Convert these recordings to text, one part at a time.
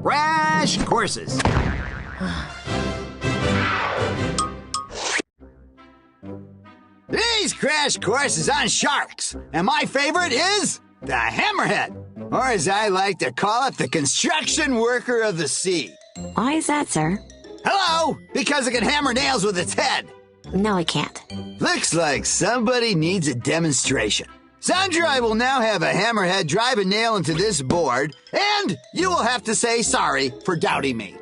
Crash Courses. Today's Crash Course is on sharks, and my favorite is the hammerhead, or as I like to call it, the construction worker of the sea. Why is that, sir? Hello, because it can hammer nails with its head. No, it can't. Looks like somebody needs a demonstration. Sandra, I will now have a hammerhead drive a nail into this board, and you will have to say sorry for doubting me.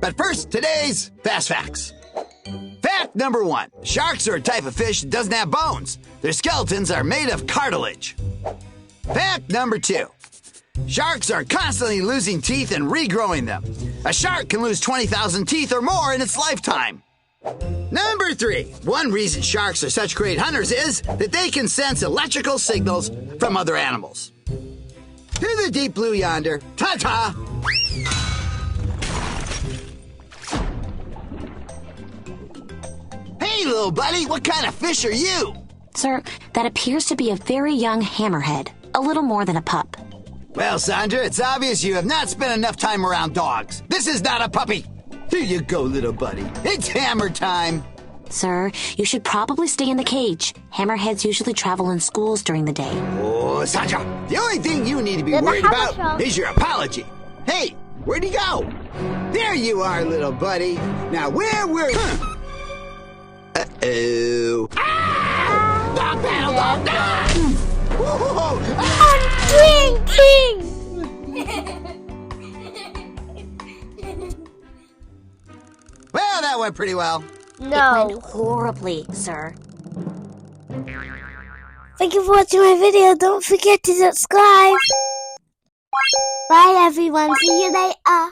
But first, today's Fast Facts. Fact number 1. Sharks are a type of fish that doesn't have bones. Their skeletons are made of cartilage. Fact number 2. Sharks are constantly losing teeth and regrowing them. A shark can lose 20,000 teeth or more in its lifetime. Number 3. One reason sharks are such great hunters is that they can sense electrical signals from other animals. To the deep blue yonder, ta-ta! Hey, little buddy, what kind of fish are you? Sir, that appears to be a very young hammerhead, a little more than a pup. Well, Sandra, it's obvious you have not spent enough time around dogs. This is not a puppy. Here you go, little buddy. It's hammer time. Sir, you should probably stay in the cage. Hammerheads usually travel in schools during the day. Oh, Sandra, the only thing you need to be worried about is your apology. Hey, where'd he go? There you are, little buddy. Now, where were you? Uh-oh. Ah! Dog battle, dog battle! Whoa! I'm Well, that went pretty well. It No. went horribly, sir. Thank you for watching my video. Don't forget to subscribe. Bye, everyone. See you later.